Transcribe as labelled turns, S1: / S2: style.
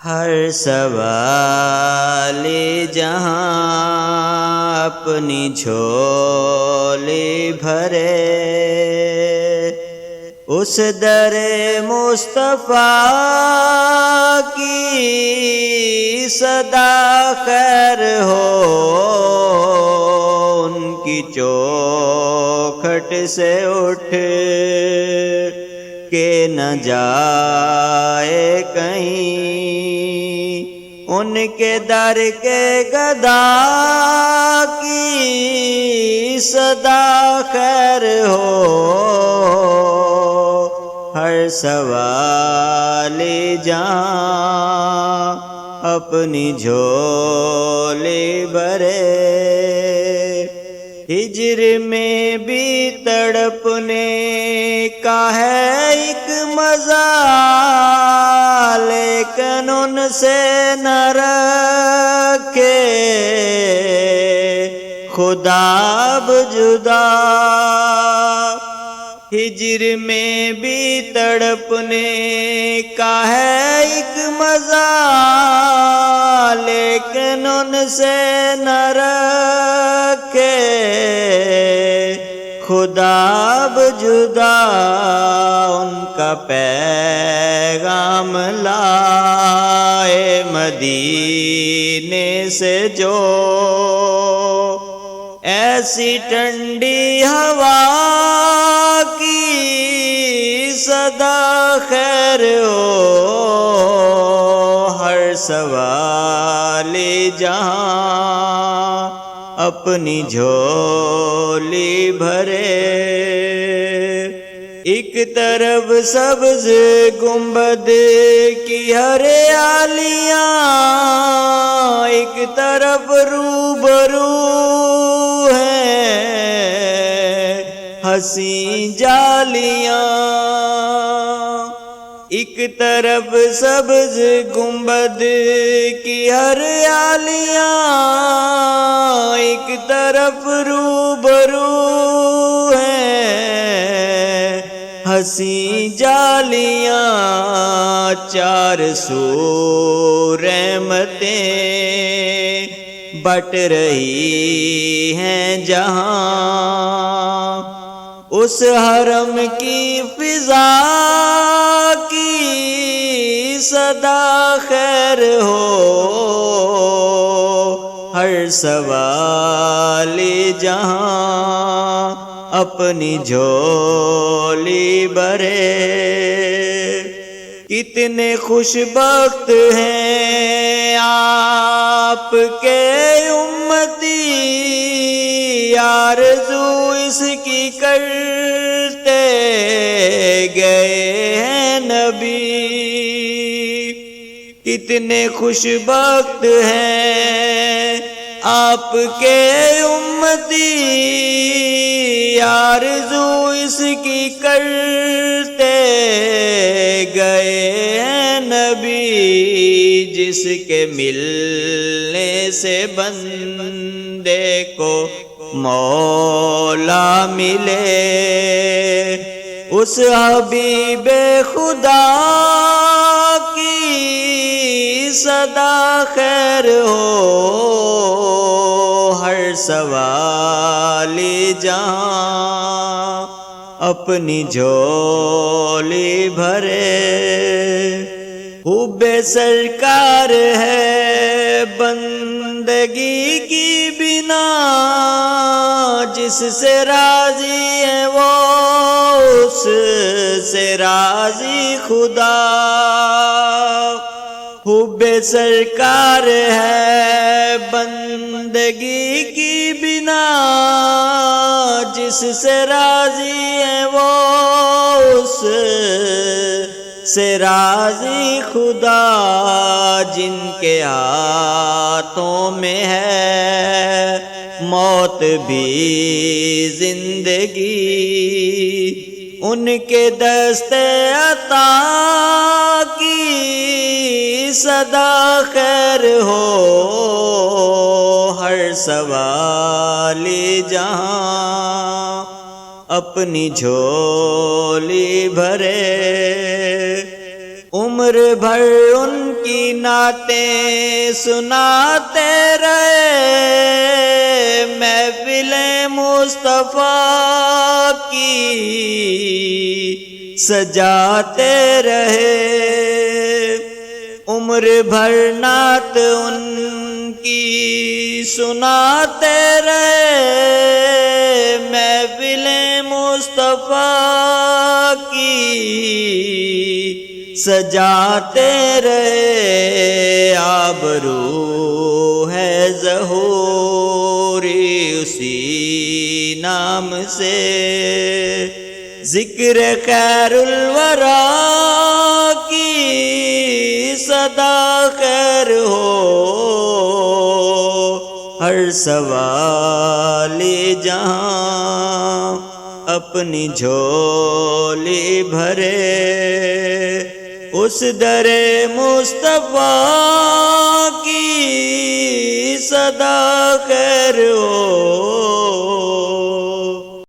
S1: ہر سوال جہاں اپنی جھولی بھرے، اس در مصطفیٰ کی صدا خیر ہو، ان کی چوکھٹ سے اٹھ کے نہ جائے کہیں، ان کے در کے گدا کی صدا خیر ہو، ہر سوال جہاں اپنی جھولی بھرے، ہجر میں بھی تڑپنے کا ہے ایک مزہ، لیکن ان سے نہ رکھے خدا اب جدا، ہجر میں بھی تڑپنے کا ہے ایک مزہ، لیکن ان سے نہ رکھے خدا اب جدا، ان کا پیغام لائے مدینے سے جو، ایسی ٹھنڈی ہوا کی صدا خیر ہو، ہر سوال جہاں اپنی جھولی بھرے، ایک طرف سبز گنبد کی ہریالیاں، ایک طرف روبرو ہیں حسین جالیاں، ایک طرف سبز گنبد کی ہریالیاں، ایک طرف روبرو ہیں حسین جالیاں، چار سو رحمتیں بٹ رہی ہیں جہاں، اس حرم کی فضا کی صدا خیر ہو، ہر سوال جہاں اپنی جھولی بھرے، کتنے خوش بخت ہیں آپ کے امتی، آرزو اس کی کرتے گئے ہیں نبی، کتنے خوش بخت ہیں آپ کے امتی، آرزو اس کی کرتے گئے ہیں نبی، جس کے ملنے سے بندے کو مولا ملے، اس حبیب خدا کی صدا خیر ہو، ہر سوال جہاں اپنی جھولی بھرے، حب سرکار ہے بندگی کی بنا، جس سے راضی ہے وہ اس سے راضی خدا، حب سرکار ہے بندگی کی بنا، جس سے راضی ہے وہ اس سے راضی خدا، جن کے ہاتھوں میں ہے موت بھی زندگی، ان کے دست عطا کی صدا خیر ہو، ہر سوال جہاں اپنی جھولی بھرے، عمر بھر ان کی نعتیں سناتے رہے، محفل مصطفیٰ کی سجاتے رہے، عمر بھر نعت ان کی سناتے رہے، محفل مصطفیٰ کی سجاتے رہے، آبرو ہے ظہوری اسی نام سے، ذکر خیر الورا کی صدا خیر ہو، ہر سوالی جہاں اپنی جھولی بھرے، اس در مصطفیٰ کی صدا خیر ہو،